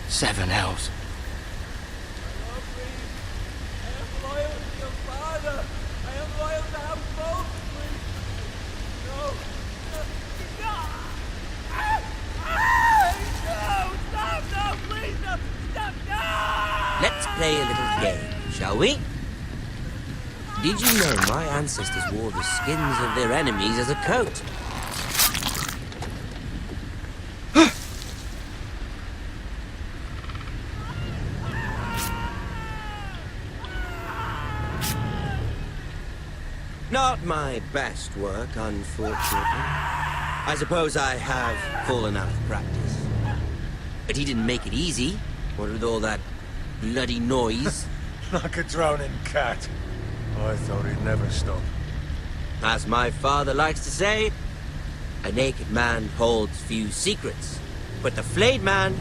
Seven hells. Let's play a little game, shall we? Did you know my ancestors wore the skins of their enemies as a coat? Not my best work, unfortunately. I suppose I have fallen out of practice. But he didn't make it easy. What with all that bloody noise? Like a drowning cat. I thought he'd never stop. As my father likes to say, a naked man holds few secrets. But the flayed man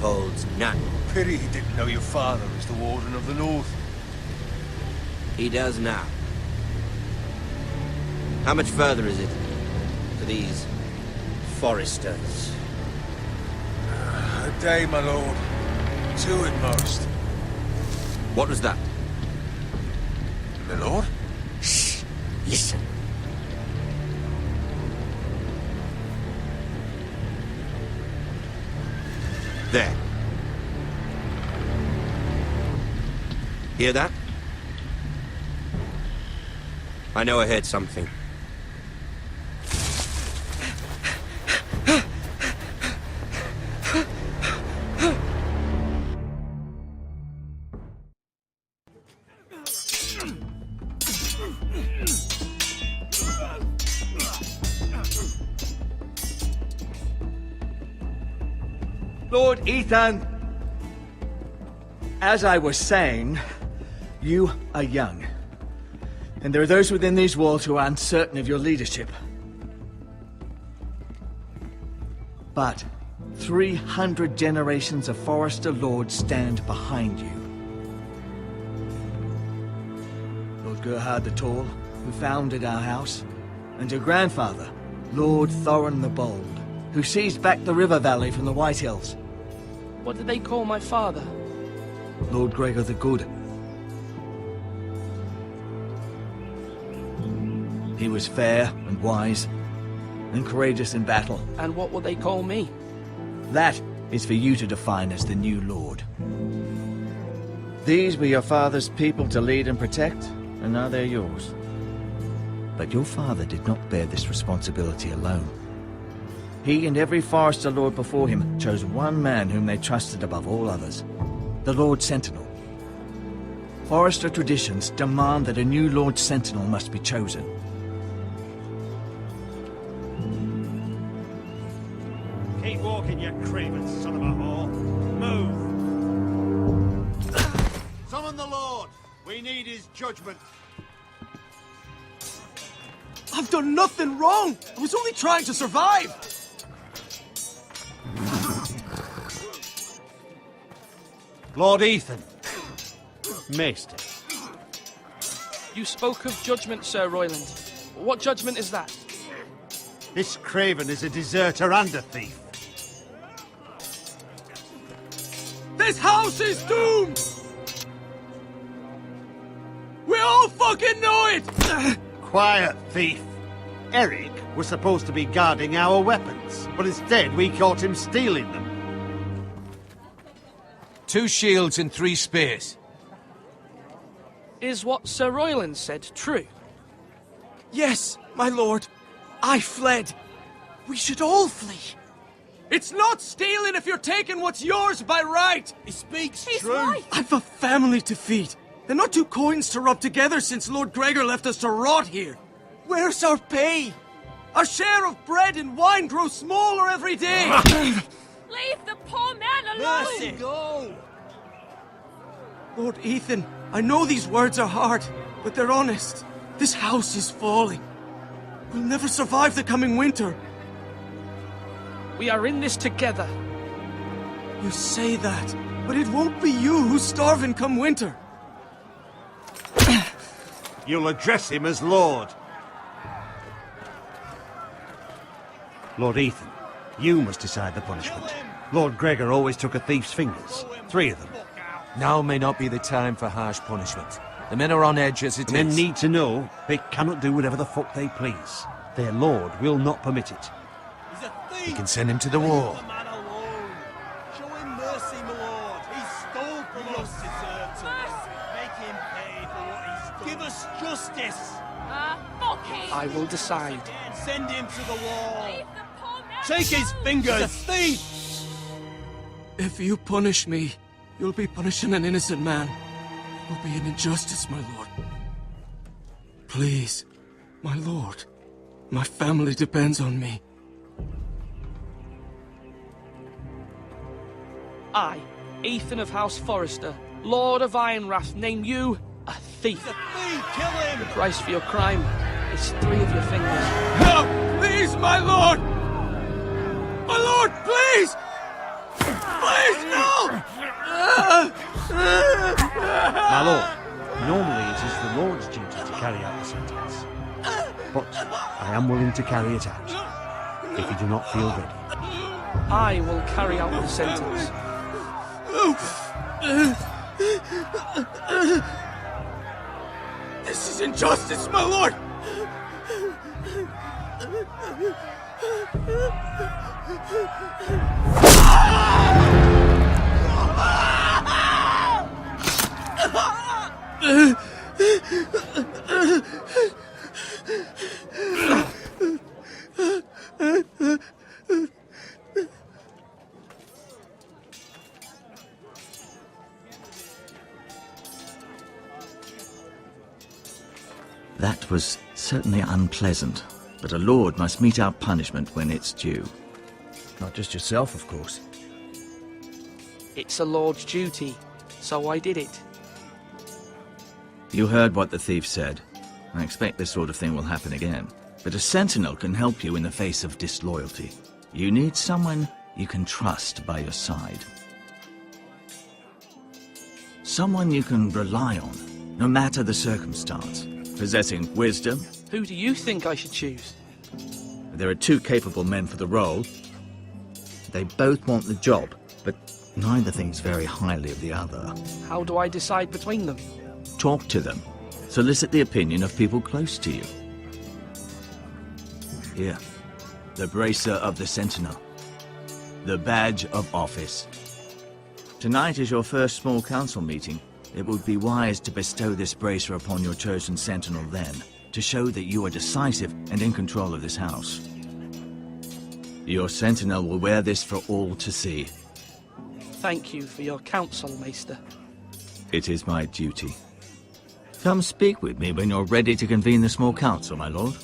holds none. Pity he didn't know your father was the Warden of the North. He does now. How much further is it to these foresters? A day, my lord. 2 at most. What was that? My lord? Shh! Listen. There. Hear that? I know I heard something. Lord Ethan, as I was saying, you are young. And there are those within these walls who are uncertain of your leadership. But 300 generations of Forester Lords stand behind you. Lord Gerhard the Tall, who founded our house, and your grandfather, Lord Thorin the Bold, who seized back the river valley from the White Hills. What did they call my father? Lord Gregor the Good. He was fair and wise, and courageous in battle. And what will they call me? That is for you to define as the new Lord. These were your father's people to lead and protect, and now they're yours. But your father did not bear this responsibility alone. He and every Forester Lord before him chose one man whom they trusted above all others, the Lord Sentinel. Forester traditions demand that a new Lord Sentinel must be chosen. Keep walking, you craven son of a whore. Move! Summon the Lord! We need his judgment. I've done nothing wrong! I was only trying to survive! Lord Ethan. Maester. You spoke of judgment, Sir Royland. What judgment is that? This craven is a deserter and a thief. This house is doomed! We all fucking know it! Quiet, thief. Eric was supposed to be guarding our weapons, but instead we caught him stealing them. 2 shields and 3 spears. Is what Sir Royland said true? Yes, my lord. I fled. We should all flee. It's not stealing if you're taking what's yours by right. He speaks He's true. right. I've a family to feed. They're not 2 coins to rub together since Lord Gregor left us to rot here. Where's our pay? Our share of bread and wine grows smaller every day. Leave the poor man alone! Mercy. Go. Lord Ethan, I know these words are hard, but they're honest. This house is falling. We'll never survive the coming winter. We are in this together. You say that, but it won't be you who's starving come winter. You'll address him as Lord. Lord Ethan, you must decide the punishment. Lord Gregor always took a thief's fingers. 3 of them. Now may not be the time for harsh punishment. The men are on edge as it is. Men need to know they cannot do whatever the fuck they please. Their lord will not permit it. He's a thief! We can send him to the wall. Leave the man alone. Show him mercy, my lord. He stole from us. Make him pay for what he stole. Give us justice. Fuck it! I will decide. Send him to the wall. Leave the poor man Take his alone. fingers. He's a thief! If you punish me, you'll be punishing an innocent man. It will be an injustice, my lord. Please, my lord. My family depends on me. I, Ethan of House Forrester, Lord of Ironrath, name you a thief. He's a thief! Kill him! The price for your crime is 3 of your fingers. No! Please, my lord! My lord, please! Please, no! My lord, normally it is the lord's duty to carry out the sentence. But I am willing to carry it out, if you do not feel ready. I will carry out the sentence. This is injustice, my lord! That was certainly unpleasant, but a lord must mete out punishment when it's due. Not just yourself, of course. It's a lord's duty, so I did it. You heard what the thief said. I expect this sort of thing will happen again. But a sentinel can help you in the face of disloyalty. You need someone you can trust by your side. Someone you can rely on, no matter the circumstance. Possessing wisdom. Who do you think I should choose? There are 2 capable men for the role. They both want the job, but neither thinks very highly of the other. How do I decide between them? Talk to them. Solicit the opinion of people close to you. Here, the bracer of the Sentinel. The badge of office. Tonight is your first small council meeting. It would be wise to bestow this bracer upon your chosen Sentinel then, to show that you are decisive and in control of this house. Your Sentinel will wear this for all to see. Thank you for your counsel, Maester. It is my duty. Come speak with me when you're ready to convene the small council, my lord.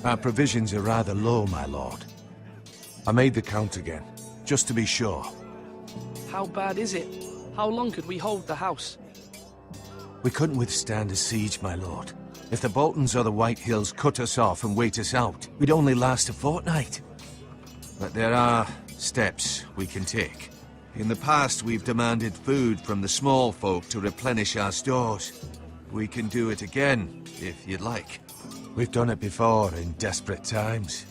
Our provisions are rather low, my lord. I made the count again, just to be sure. How bad is it? How long could we hold the house? We couldn't withstand a siege, my lord. If the Boltons or the White Hills cut us off and wait us out, we'd only last a fortnight. But there are steps we can take. In the past, we've demanded food from the small folk to replenish our stores. We can do it again, if you'd like. We've done it before in desperate times.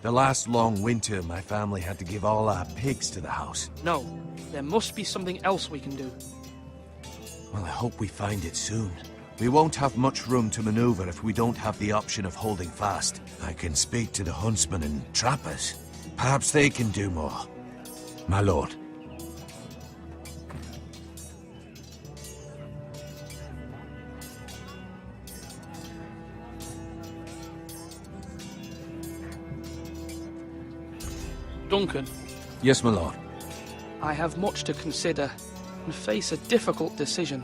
The last long winter, my family had to give all our pigs to the house. No, there must be something else we can do. Well, I hope we find it soon. We won't have much room to maneuver if we don't have the option of holding fast. I can speak to the huntsmen and trappers. Perhaps they can do more. My lord. Duncan, Yes, my lord. I have much to consider and face a difficult decision.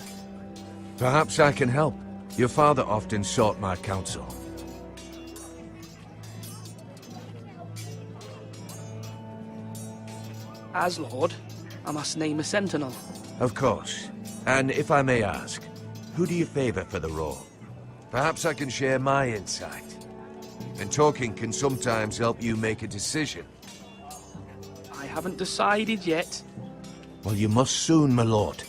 Perhaps I can help. Your father often sought my counsel. As Lord, I must name a sentinel. Of course. And if I may ask, who do you favor for the role? Perhaps I can share my insight. And talking can sometimes help you make a decision. I haven't decided yet. Well, you must soon, my lord.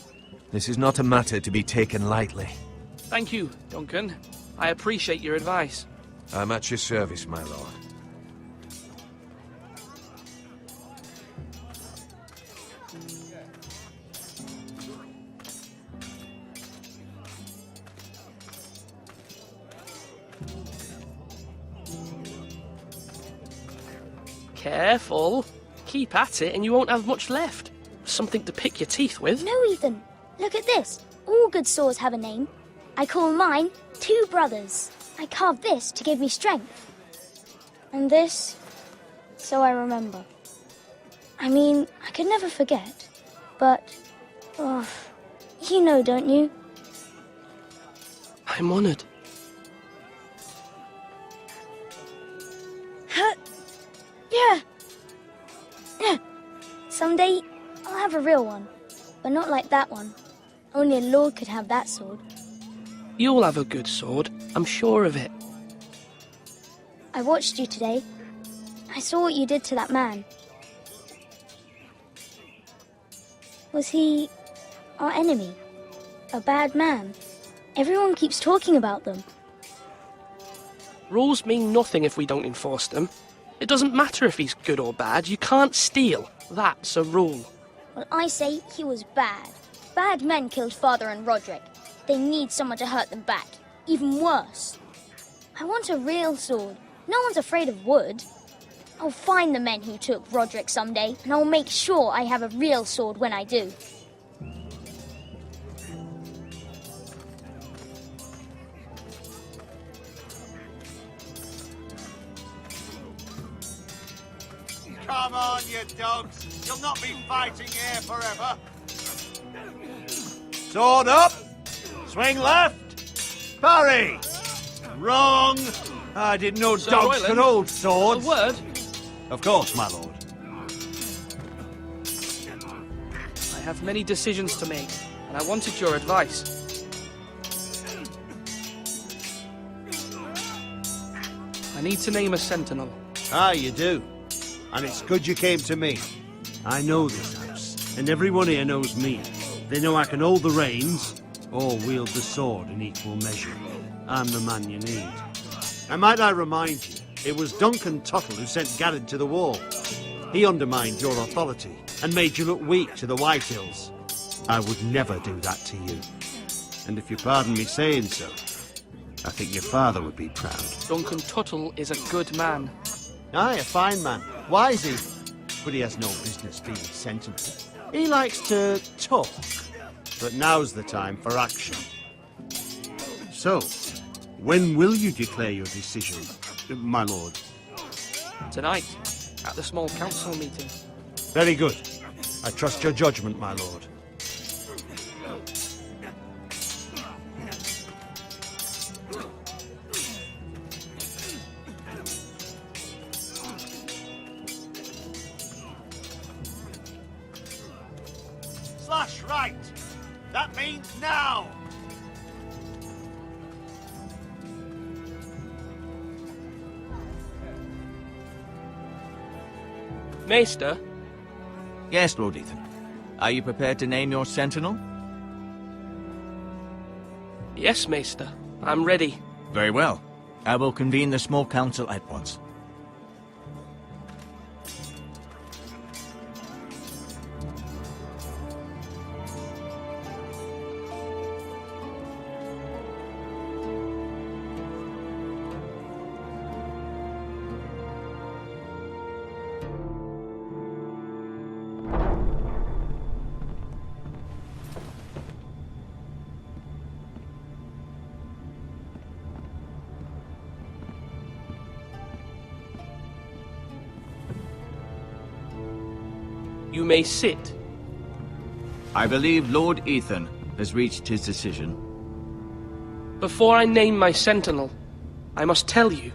This is not a matter to be taken lightly. Thank you, Duncan. I appreciate your advice. I'm at your service, my lord. Careful. Keep at it and you won't have much left. Something to pick your teeth with. No, Ethan. Look at this. All good swords have a name. I call mine Two Brothers. I carved this to give me strength. And this, so I remember. I mean, I could never forget. But, oh, you know, don't you? I'm honored. Yeah. Yeah. Someday, I'll have a real one. But not like that one. Only a lord could have that sword. You'll have a good sword. I'm sure of it. I watched you today. I saw what you did to that man. Was he our enemy? A bad man? Everyone keeps talking about them. Rules mean nothing if we don't enforce them. It doesn't matter if he's good or bad. You can't steal. That's a rule. Well, I say he was bad. Bad men killed Father and Roderick. They need someone to hurt them back. Even worse. I want a real sword. No one's afraid of wood. I'll find the men who took Roderick someday, and I'll make sure I have a real sword when I do. Come on, you dogs. You'll not be fighting here forever. Sword up. Swing left. Parry. Wrong. I didn't know Sir dogs Royland, could hold A swords. word. Of course, my lord. I have many decisions to make, and I wanted your advice. I need to name a sentinel. Ah, you do. And it's good you came to me. I know this house, and everyone here knows me. They know I can hold the reins, or wield the sword in equal measure. I'm the man you need. And might I remind you, it was Duncan Tuttle who sent Garrett to the wall. He undermined your authority, and made you look weak to the Whitehills. I would never do that to you. And if you pardon me saying so, I think your father would be proud. Duncan Tuttle is a good man. Aye, a fine man. Wise he. But he has no business being sentinel. He likes to talk. But now's the time for action. So, when will you declare your decision, my lord? Tonight, at the small council meeting. Very good. I trust your judgment, my lord. Slash right. That means now. Maester, Yes, Lord Ethan. Are you prepared to name your sentinel? yes, Maester. I'm ready. Very well. I will convene the small council at once. You may sit. I believe Lord Ethan has reached his decision. Before I name my sentinel, I must tell you.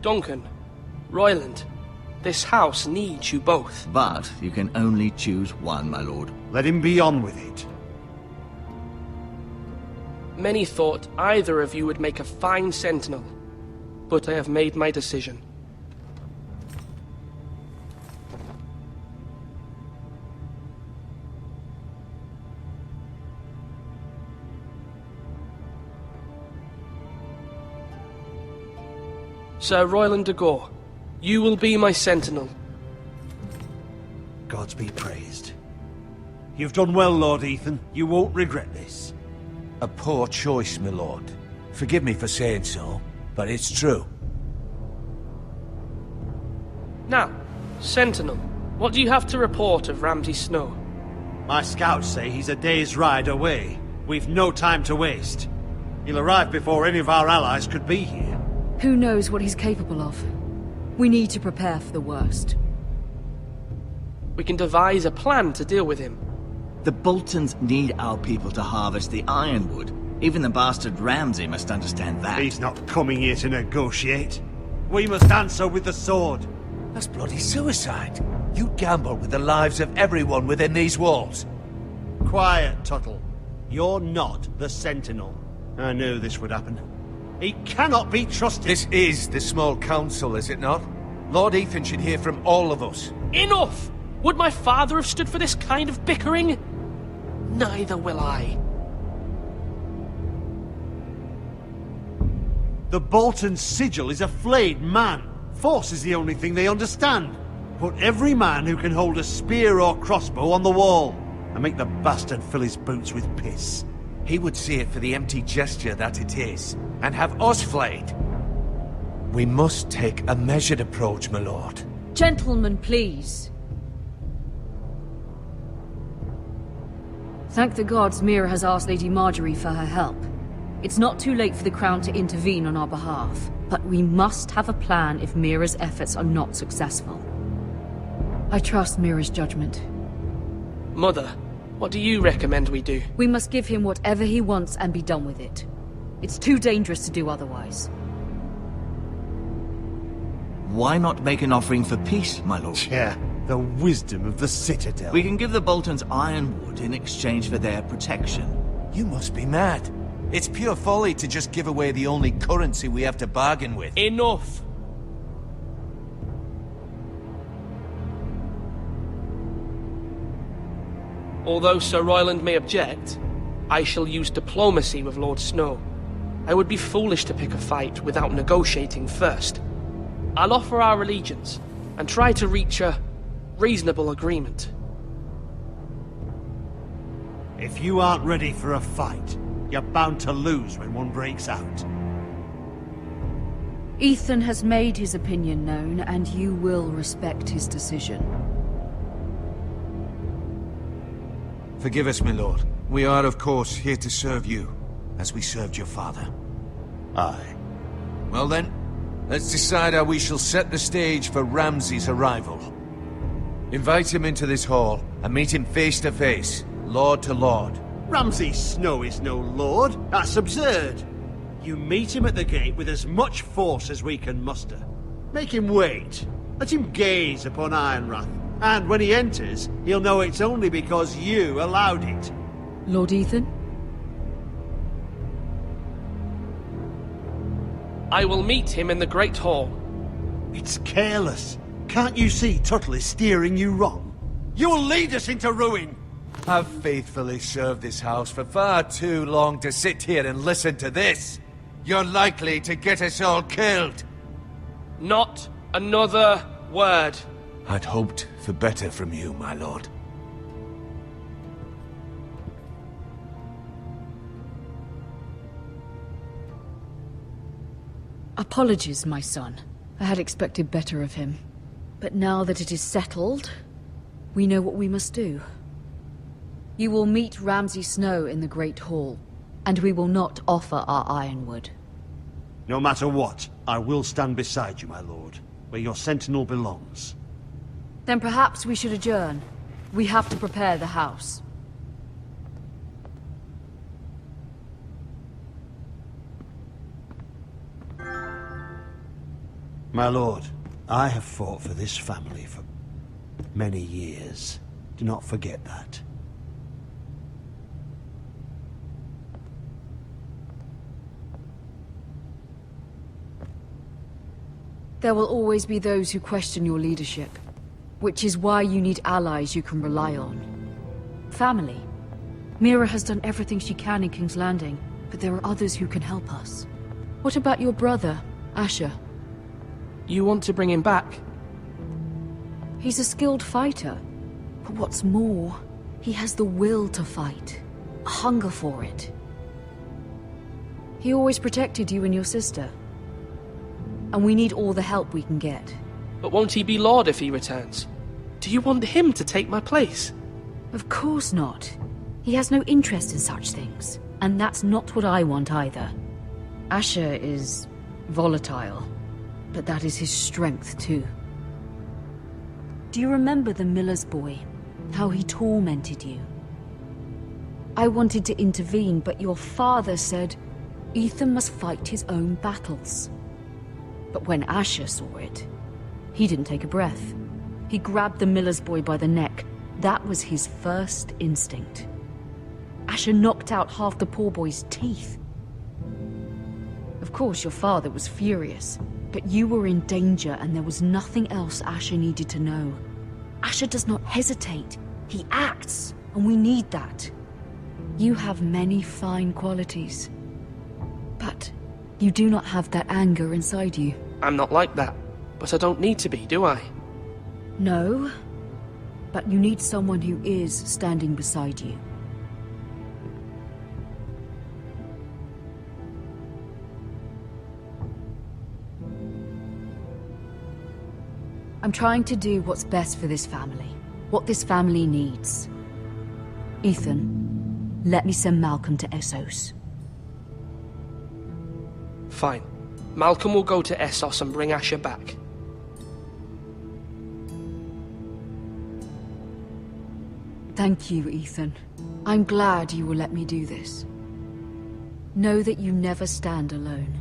Duncan, Royland, this house needs you both. But you can only choose one, my lord. Let him be on with it. Many thought either of you would make a fine sentinel, but I have made my decision. Sir Royland de Gore, you will be my sentinel. Gods be praised. You've done well, Lord Ethan. You won't regret this. A poor choice, my lord. Forgive me for saying so, but it's true. Now, sentinel, what do you have to report of Ramsay Snow? My scouts say he's a day's ride away. We've no time to waste. He'll arrive before any of our allies could be here. Who knows what he's capable of? We need to prepare for the worst. We can devise a plan to deal with him. The Boltons need our people to harvest the ironwood. Even the bastard Ramsay must understand that. He's not coming here to negotiate. We must answer with the sword. That's bloody suicide. You gamble with the lives of everyone within these walls. Quiet, Tuttle. You're not the Sentinel. I knew this would happen. He cannot be trusted. This is the small council, is it not? Lord Ethan should hear from all of us. Enough! Would my father have stood for this kind of bickering? Neither will I. The Bolton sigil is a flayed man. Force is the only thing they understand. Put every man who can hold a spear or crossbow on the wall, and make the bastard fill his boots with piss. He would see it for the empty gesture that it is, and have us flayed. We must take a measured approach, my lord. Gentlemen, please. Thank the gods Mira has asked Lady Marjorie for her help. It's not too late for the Crown to intervene on our behalf, but we must have a plan if Mira's efforts are not successful. I trust Mira's judgment. Mother, what do you recommend we do? We must give him whatever he wants and be done with it. It's too dangerous to do otherwise. Why not make an offering for peace, my lord? Yeah, the wisdom of the Citadel. We can give the Boltons ironwood in exchange for their protection. You must be mad. It's pure folly to just give away the only currency we have to bargain with. Enough! Although Sir Royland may object, I shall use diplomacy with Lord Snow. I would be foolish to pick a fight without negotiating first. I'll offer our allegiance, and try to reach a reasonable agreement. If you aren't ready for a fight, you're bound to lose when one breaks out. Ethan has made his opinion known, and you will respect his decision. Forgive us, my lord. We are, of course, here to serve you, as we served your father. Aye. Well then, let's decide how we shall set the stage for Ramsay's arrival. Invite him into this hall, and meet him face to face, lord to lord. Ramsay Snow is no lord. That's absurd. You meet him at the gate with as much force as we can muster. Make him wait. Let him gaze upon Ironrath. And when he enters, he'll know it's only because you allowed it. Lord Ethan? I will meet him in the Great Hall. It's careless. Can't you see Tuttle is steering you wrong? You'll lead us into ruin! I've faithfully served this house for far too long to sit here and listen to this. You're likely to get us all killed. Not another word. I'd hoped for better from you, my lord. Apologies, my son. I had expected better of him. But now that it is settled, we know what we must do. You will meet Ramsay Snow in the Great Hall, and we will not offer our ironwood. No matter what, I will stand beside you, my lord, where your sentinel belongs. Then perhaps we should adjourn. We have to prepare the house. My lord, I have fought for this family for many years. Do not forget that. There will always be those who question your leadership, which is why you need allies you can rely on. Family. Mira has done everything she can in King's Landing, but there are others who can help us. What about your brother, Asher? You want to bring him back? He's a skilled fighter, but what's more, he has the will to fight, a hunger for it. He always protected you and your sister, and we need all the help we can get. But won't he be Lord if he returns? Do you want him to take my place? Of course not. He has no interest in such things, and that's not what I want either. Asher is volatile, but that is his strength too. Do you remember the miller's boy? How he tormented you? I wanted to intervene, but your father said Ethan must fight his own battles. But when Asher saw it, he didn't take a breath. He grabbed the miller's boy by the neck. That was his first instinct. Asher knocked out half the poor boy's teeth. Of course, your father was furious, but you were in danger and there was nothing else Asher needed to know. Asher does not hesitate. He acts, and we need that. You have many fine qualities, but you do not have that anger inside you. I'm not like that, but I don't need to be, do I? No, but you need someone who is standing beside you. I'm trying to do what's best for this family, what this family needs. Ethan, let me send Malcolm to Essos. Fine. Malcolm will go to Essos and bring Asher back. Thank you, Ethan. I'm glad you will let me do this. Know that you never stand alone.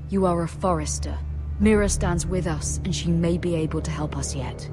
You are a Forrester. Mira stands with us, and she may be able to help us yet.